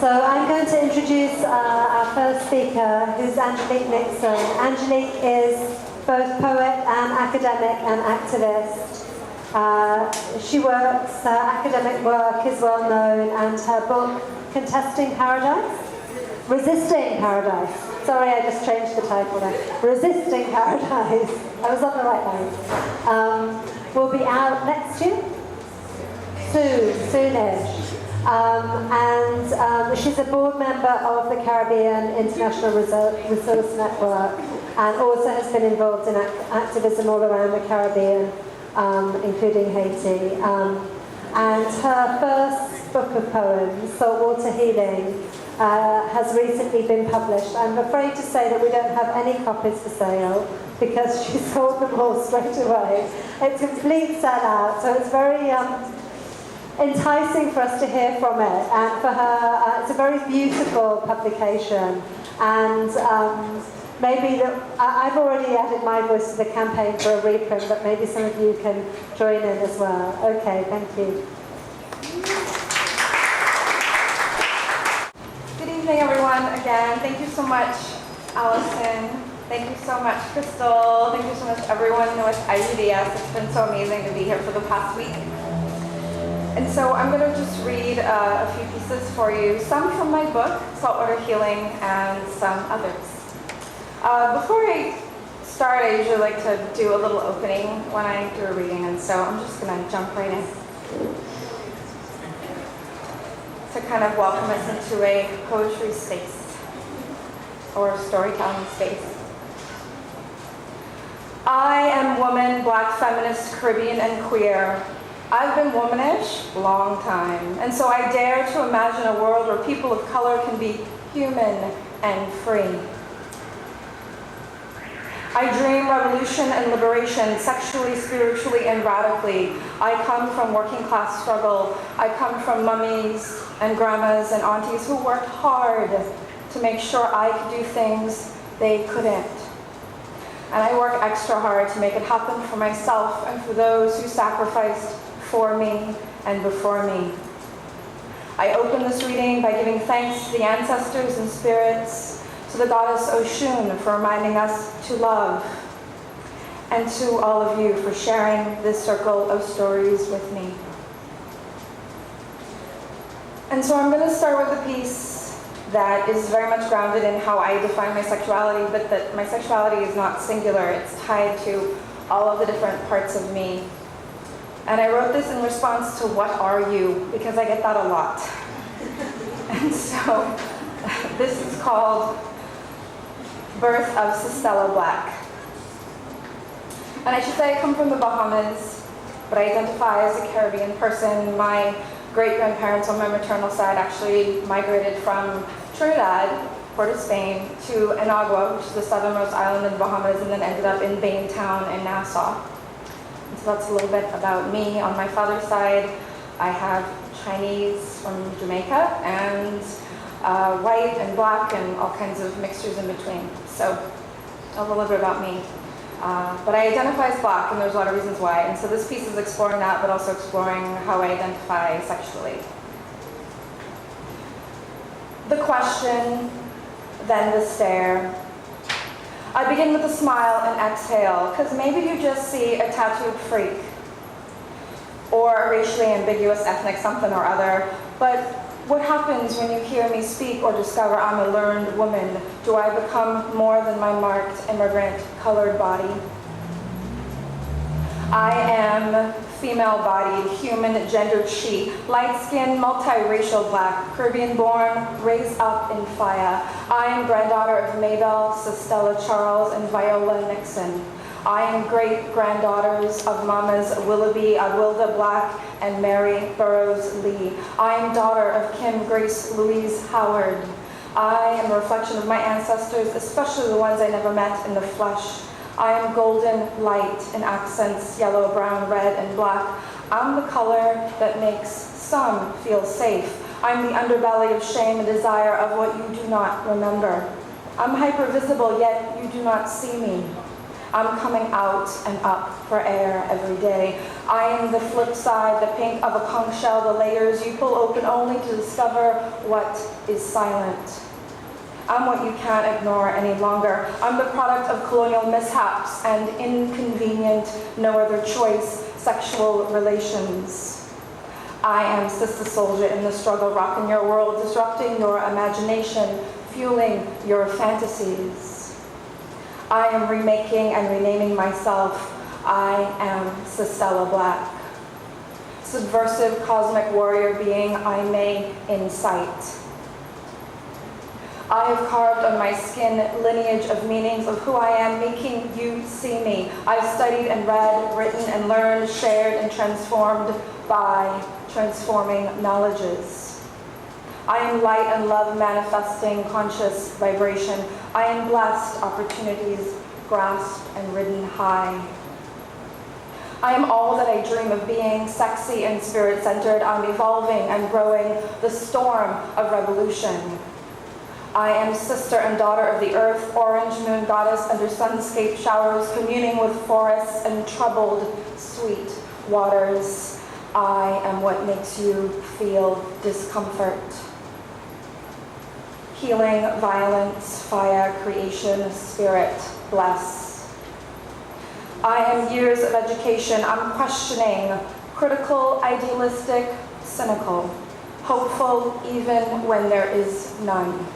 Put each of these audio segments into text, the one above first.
So I'm going to introduce our first speaker, who's Angelique Nixon. Angelique is both poet and academic and activist. She works, her academic work is well known, and her book, Contesting Paradise? Resisting Paradise. Sorry, I just changed the title there. Resisting Paradise. I was on the right line. Will be out next year? Soonish. She's a board member of the Caribbean International Resource Network, and also has been involved in activism all around the Caribbean, including Haiti. And her first book of poems, Saltwater Healing, has recently been published. I'm afraid to say that we don't have any copies for sale because she sold them all straight away. It's a complete sellout, so it's very enticing for us to hear from it. And for her, it's a very beautiful publication. And maybe I've already added my voice to the campaign for a reprint, but maybe some of you can join in as well. Okay, thank you. Good evening, everyone. Again, thank you so much, Allison. Thank you so much, Crystal. Thank you so much, everyone with IGDS. It's been so amazing to be here for the past week. And so I'm going to just read a few pieces for you, some from my book, Saltwater Healing, and some others. Before I start, I usually like to do a little opening when I do a reading, and so I'm just going to jump right in to kind of welcome us into a poetry space or storytelling space. I am woman, black, feminist, Caribbean, and queer. I've been womanish a long time, and so I dare to imagine a world where people of color can be human and free. I dream revolution and liberation, sexually, spiritually, and radically. I come from working class struggle. I come from mummies and grandmas and aunties who worked hard to make sure I could do things they couldn't. And I work extra hard to make it happen for myself and for those who sacrificed for me and before me. I open this reading by giving thanks to the ancestors and spirits, to the goddess Oshun for reminding us to love, and to all of you for sharing this circle of stories with me. And so I'm going to start with a piece that is very much grounded in how I define my sexuality, but that my sexuality is not singular. It's tied to all of the different parts of me. And I wrote this in response to what are you? Because I get that a lot. And so this is called Birth of Acela Black. And I should say I come from the Bahamas, but I identify as a Caribbean person. My great-grandparents on my maternal side actually migrated from Trinidad, Port of Spain, to Anagua, which is the southernmost island in the Bahamas, and then ended up in Baintown in Nassau. And so that's a little bit about me. On my father's side, I have Chinese from Jamaica, and white and black and all kinds of mixtures in between. So a little bit about me. But I identify as black, and there's a lot of reasons why. And so this piece is exploring that, but also exploring how I identify sexually. The question, then the stare. I begin with a smile and exhale, because maybe you just see a tattooed freak or a racially ambiguous ethnic something or other, but what happens when you hear me speak or discover I'm a learned woman? Do I become more than my marked immigrant colored body? I am female-bodied, human, gendered she, light-skinned, multiracial black, Caribbean-born, raised up in fire. I am granddaughter of Mabel, Stella Charles, and Viola Nixon. I am great-granddaughters of Mamas Willoughby, Awilda Black, and Mary Burroughs Lee. I am daughter of Kim Grace Louise Howard. I am a reflection of my ancestors, especially the ones I never met in the flesh. I am golden light in accents, yellow, brown, red, and black. I'm the color that makes some feel safe. I'm the underbelly of shame and desire of what you do not remember. I'm hypervisible, yet you do not see me. I'm coming out and up for air every day. I am the flip side, the pink of a conch shell, the layers you pull open only to discover what is silent. I'm what you can't ignore any longer. I'm the product of colonial mishaps and inconvenient, no other choice, sexual relations. I am sister soldier in the struggle, rocking your world, disrupting your imagination, fueling your fantasies. I am remaking and renaming myself. I am Acela Black. Subversive cosmic warrior being I may incite. I have carved on my skin lineage of meanings of who I am, making you see me. I've studied and read, written and learned, shared and transformed by transforming knowledges. I am light and love manifesting conscious vibration. I am blessed, opportunities grasped and ridden high. I am all that I dream of being, sexy and spirit-centered. I'm evolving and growing, the storm of revolution. I am sister and daughter of the earth, orange moon goddess under sunscape showers, communing with forests and troubled, sweet waters. I am what makes you feel discomfort. Healing, violence, fire, creation, spirit, bless. I am years of education. I'm questioning, critical, idealistic, cynical, hopeful even when there is none.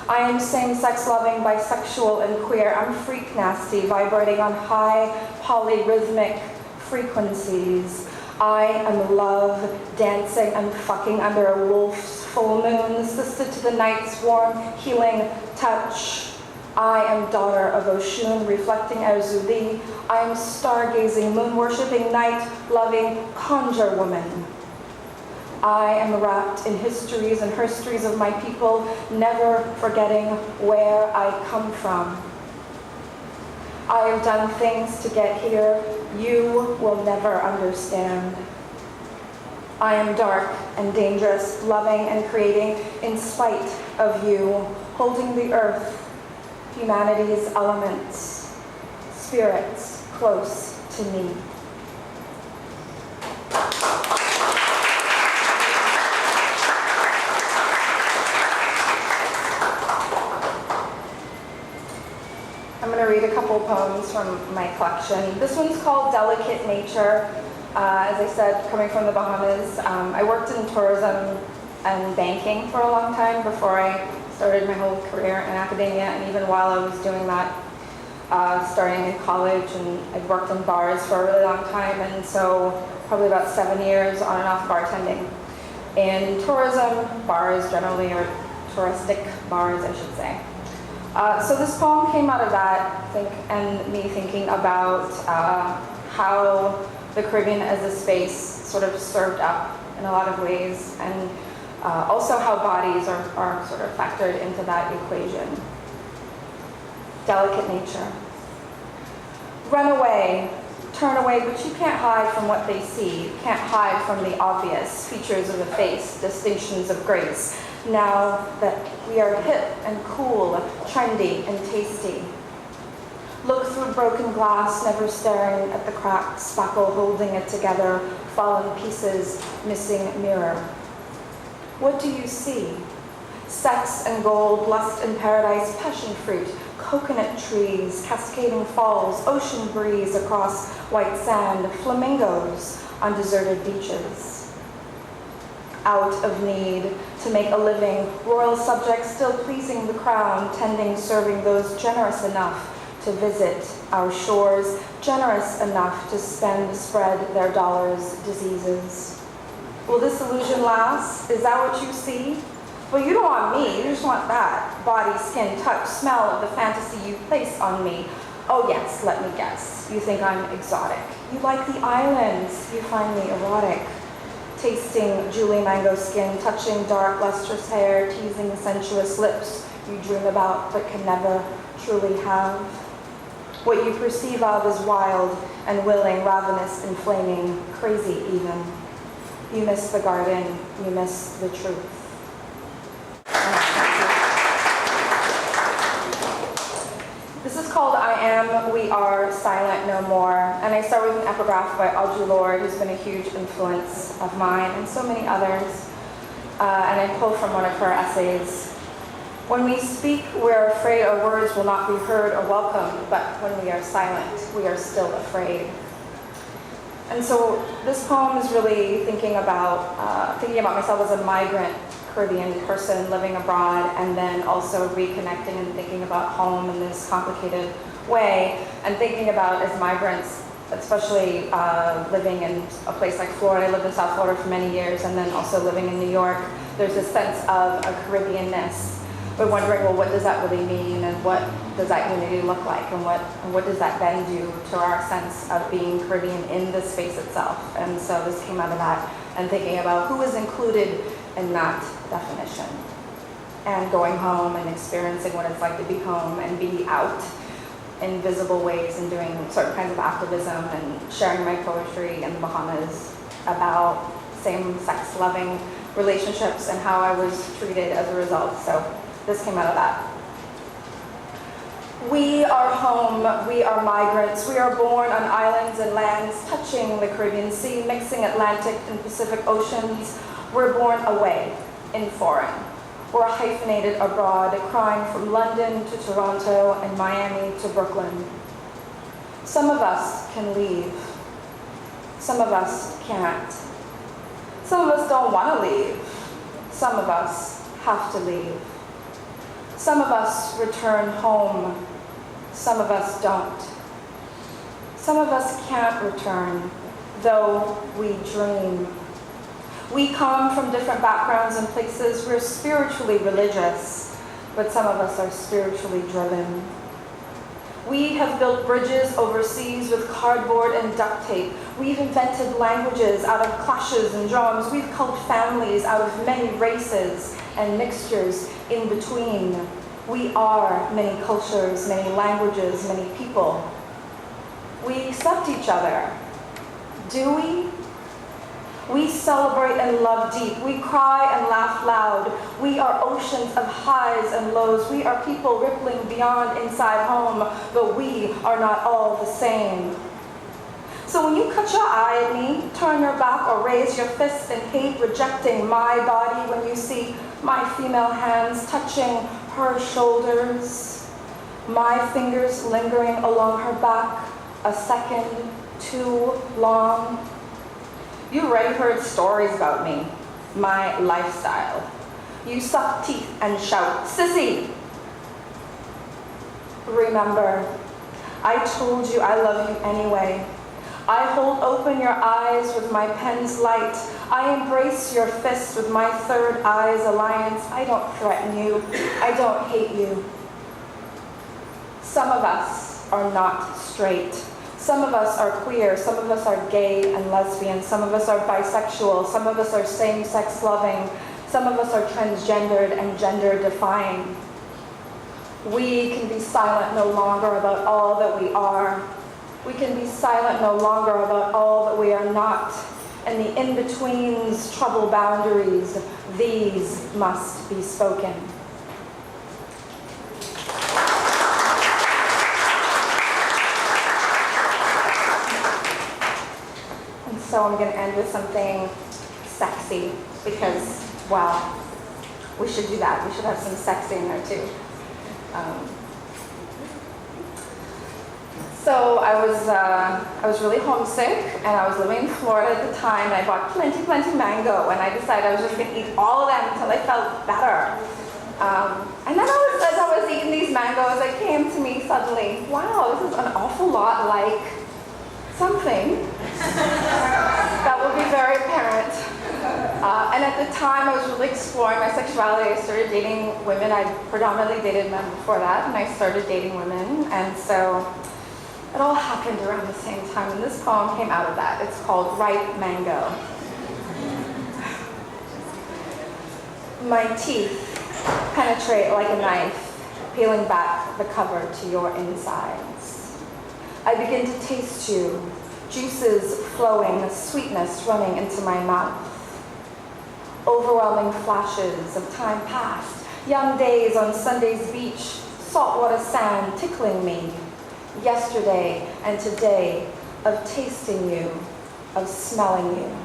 I am same-sex loving, bisexual, and queer. I'm freak nasty, vibrating on high polyrhythmic frequencies. I am love, dancing and fucking under a wolf's full moon, sister to the night's warm, healing touch. I am daughter of Oshun, reflecting Erzuli. I am stargazing, moon-worshipping, night-loving conjure woman. I am wrapped in histories and herstories of my people, never forgetting where I come from. I have done things to get here you will never understand. I am dark and dangerous, loving and creating in spite of you, holding the earth, humanity's elements, spirits close to me. I'm going to read a couple poems from my collection. This one's called Delicate Nature. As I said, coming from the Bahamas, I worked in tourism and banking for a long time before I started my whole career in academia, and even while I was doing that, starting in college, and I'd worked in bars for a really long time, and so probably about 7 years on and off bartending. In tourism, bars generally, or touristic bars, I should say. So this poem came out of that, I think, and me thinking about how the Caribbean as a space sort of served up in a lot of ways, and also how bodies are sort of factored into that equation. Delicate nature. Run away, turn away, but you can't hide from what they see. You can't hide from the obvious features of the face, distinctions of grace. Now that we are hip and cool, trendy and tasty. Look through broken glass, never staring at the cracked spackle holding it together, fallen pieces, missing mirror. What do you see? Sex and gold, lust and paradise, passion fruit, coconut trees, cascading falls, ocean breeze across white sand, flamingos on deserted beaches. Out of need to make a living, royal subjects still pleasing the crown, tending, serving those generous enough to visit our shores, generous enough to spread their dollars, diseases. Will this illusion last? Is that what you see? Well, you don't want me, you just want that. Body, skin, touch, smell of the fantasy you place on me. Oh yes, let me guess. You think I'm exotic. You like the islands. You find me erotic. Tasting Julie mango skin, touching dark, lustrous hair, teasing sensuous lips you dream about but can never truly have. What you perceive of is wild and willing, ravenous and flaming, crazy even. You miss the garden, you miss the truth. This is called I Am, We Are. there more. And I start with an epigraph by Audre Lorde, who's been a huge influence of mine and so many others. And I pull from one of her essays. When we speak, we're afraid our words will not be heard or welcomed, but when we are silent, we are still afraid. And so this poem is really thinking about myself as a migrant Caribbean person living abroad, and then also reconnecting and thinking about home in this complicated way, and thinking about as migrants, especially living in a place like Florida. I lived in South Florida for many years, and then also living in New York. There's a sense of a Caribbeanness. We're wondering, well, what does that really mean, and what does that unity look like, and what does that then do to our sense of being Caribbean in the space itself? And so this came out of that, and thinking about who is included in that definition, and going home and experiencing what it's like to be home and be out in visible ways and doing certain kinds of activism and sharing my poetry in the Bahamas about same-sex loving relationships and how I was treated as a result. So this came out of that. We are home, we are migrants, we are born on islands and lands touching the Caribbean Sea, mixing Atlantic and Pacific Oceans. We're born away in foreign. We're hyphenated abroad, crying from London to Toronto and Miami to Brooklyn. Some of us can leave. Some of us can't. Some of us don't want to leave. Some of us have to leave. Some of us return home. Some of us don't. Some of us can't return, though we dream. We come from different backgrounds and places. We're spiritually religious, but some of us are spiritually driven. We have built bridges overseas with cardboard and duct tape. We've invented languages out of clashes and drums. We've culled families out of many races and mixtures in between. We are many cultures, many languages, many people. We accept each other. Do we? We celebrate and love deep. We cry and laugh loud. We are oceans of highs and lows. We are people rippling beyond inside home, but we are not all the same. So when you cut your eye at me, turn your back or raise your fist in hate, rejecting my body, when you see my female hands touching her shoulders, my fingers lingering along her back, a second too long. You've already heard stories about me, my lifestyle. You suck teeth and shout, "Sissy!" Remember, I told you I love you anyway. I hold open your eyes with my pen's light. I embrace your fists with my third eye's alliance. I don't threaten you. I don't hate you. Some of us are not straight. Some of us are queer, some of us are gay and lesbian, some of us are bisexual, some of us are same-sex loving, some of us are transgendered and gender-defying. We can be silent no longer about all that we are. We can be silent no longer about all that we are not. And the in-betweens trouble boundaries. These must be spoken. So I'm going to end with something sexy because, well, we should do that. We should have some sexy in there too. So I was really homesick, and I was living in Florida at the time, and I bought plenty mango, and I decided I was just going to eat all of them until I felt better. And then as I was eating these mangoes, it came to me suddenly, wow, this is an awful lot like something that will be very apparent. And at the time, I was really exploring my sexuality. I started dating women. I predominantly dated men before that, and I started dating women. And so it all happened around the same time. And this poem came out of that. It's called Ripe Mango. My teeth penetrate like a knife, peeling back the cover to your insides. I begin to taste you, juices flowing, sweetness running into my mouth. Overwhelming flashes of time past, young days on Sunday's beach, saltwater sand tickling me, yesterday and today, of tasting you, of smelling you.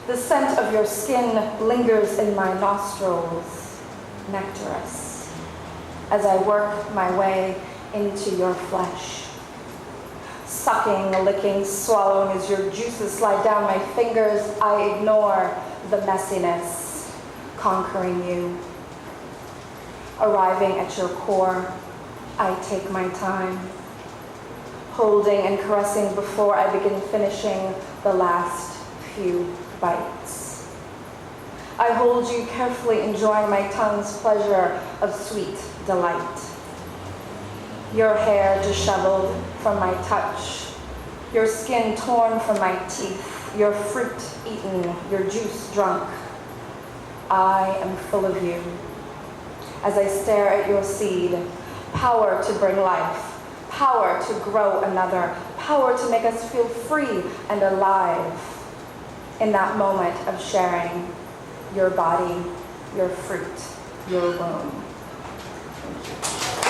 The scent of your skin lingers in my nostrils, nectarous, as I work my way into your flesh. Sucking, licking, swallowing as your juices slide down my fingers, I ignore the messiness, conquering you. Arriving at your core, I take my time, holding and caressing before I begin finishing the last few bites. I hold you carefully, enjoying my tongue's pleasure of sweet delight. Your hair disheveled from my touch, your skin torn from my teeth, your fruit eaten, your juice drunk. I am full of you. As I stare at your seed, power to bring life, power to grow another, power to make us feel free and alive in that moment of sharing your body, your fruit, your womb. Thank you.